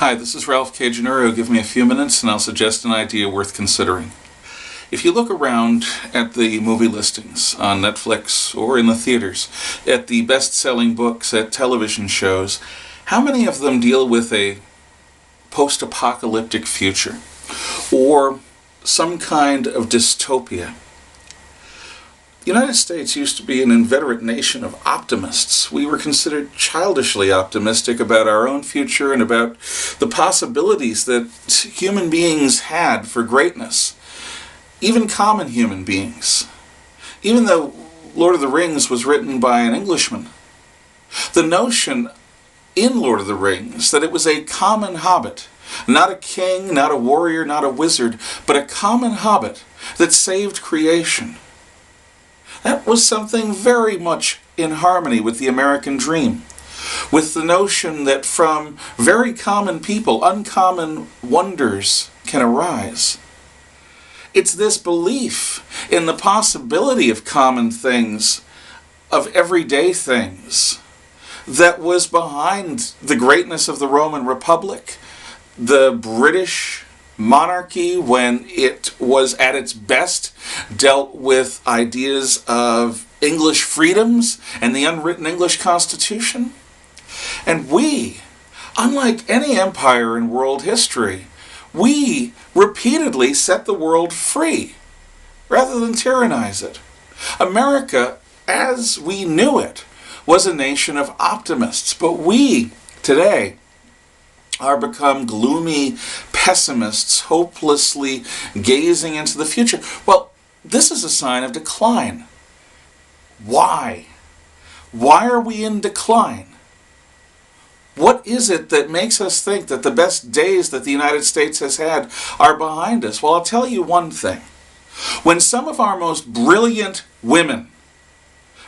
Hi, this is Ralph K. Ginorio. Give me a few minutes and I'll suggest an idea worth considering. If you look around at the movie listings on Netflix or in the theaters, at the best-selling books, at television shows, how many of them deal with a post-apocalyptic future or some kind of dystopia? The United States used to be an inveterate nation of optimists. We were considered childishly optimistic about our own future and about the possibilities that human beings had for greatness. Even common human beings. Even though Lord of the Rings was written by an Englishman, the notion in Lord of the Rings that it was a common hobbit, not a king, not a warrior, not a wizard, but a common hobbit that saved creation. That was something very much in harmony with the American dream, with the notion that from very common people, uncommon wonders can arise. It's this belief in the possibility of common things, of everyday things, that was behind the greatness of the Roman Republic, the British monarchy when it was at its best, dealt with ideas of English freedoms and the unwritten English Constitution. And we, unlike any empire in world history, we repeatedly set the world free rather than tyrannize it. America, as we knew it, was a nation of optimists, but we today are become gloomy pessimists, hopelessly gazing into the future. Well, this is a sign of decline. Why? Why are we in decline? What is it that makes us think that the best days that the United States has had are behind us? Well, I'll tell you one thing. When some of our most brilliant women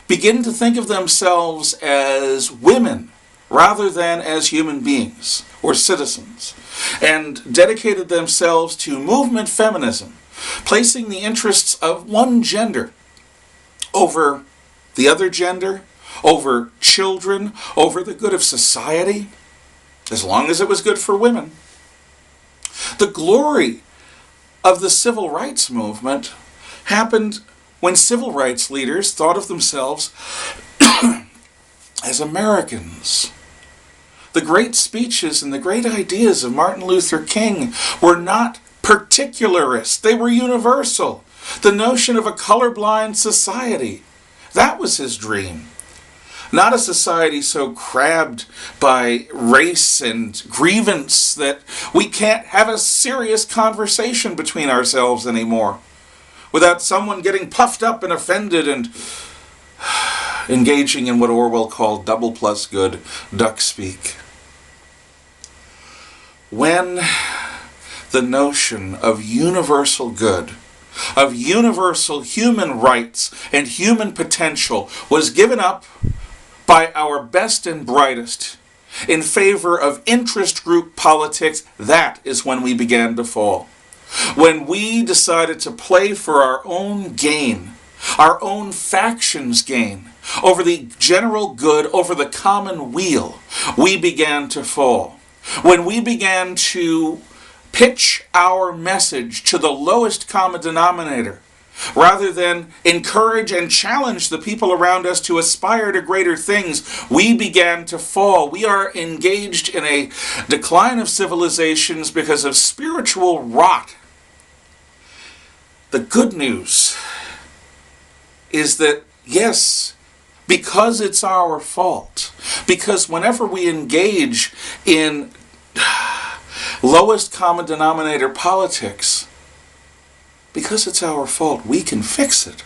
begin to think of themselves as women rather than as human beings or citizens, and dedicated themselves to movement feminism, placing the interests of one gender over the other gender, over children, over the good of society, as long as it was good for women. The glory of the civil rights movement happened when civil rights leaders thought of themselves as Americans. The great speeches and the great ideas of Martin Luther King were not particularist, they were universal. The notion of a colorblind society, that was his dream. Not a society so crabbed by race and grievance that we can't have a serious conversation between ourselves anymore without someone getting puffed up and offended and engaging in what Orwell called double plus good duck speak. When the notion of universal good, of universal human rights and human potential was given up by our best and brightest in favor of interest group politics, that is when we began to fall. When we decided to play for our own gain, our own faction's gain, over the general good, over the common weal, we began to fall. When we began to pitch our message to the lowest common denominator, rather than encourage and challenge the people around us to aspire to greater things, we began to fall. We are engaged in a decline of civilizations because of spiritual rot. The good news is that, yes, because it's our fault, because whenever we engage in lowest common denominator politics, because it's our fault, we can fix it.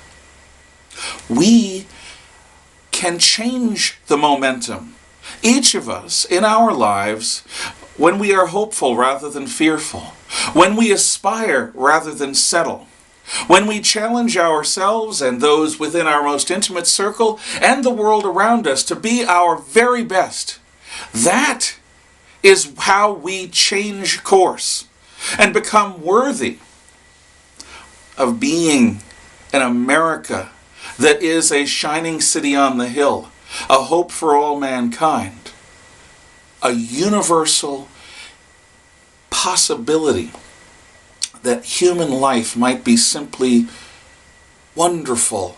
We can change the momentum. Each of us in our lives, when we are hopeful rather than fearful, when we aspire rather than settle, when we challenge ourselves and those within our most intimate circle and the world around us to be our very best, that is how we change course and become worthy of being an America that is a shining city on the hill, a hope for all mankind, a universal possibility that human life might be simply wonderful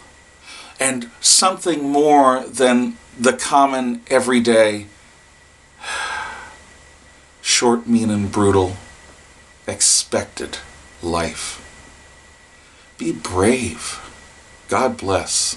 and something more than the common, everyday, short, mean, and brutal, expected life. Be brave. God bless.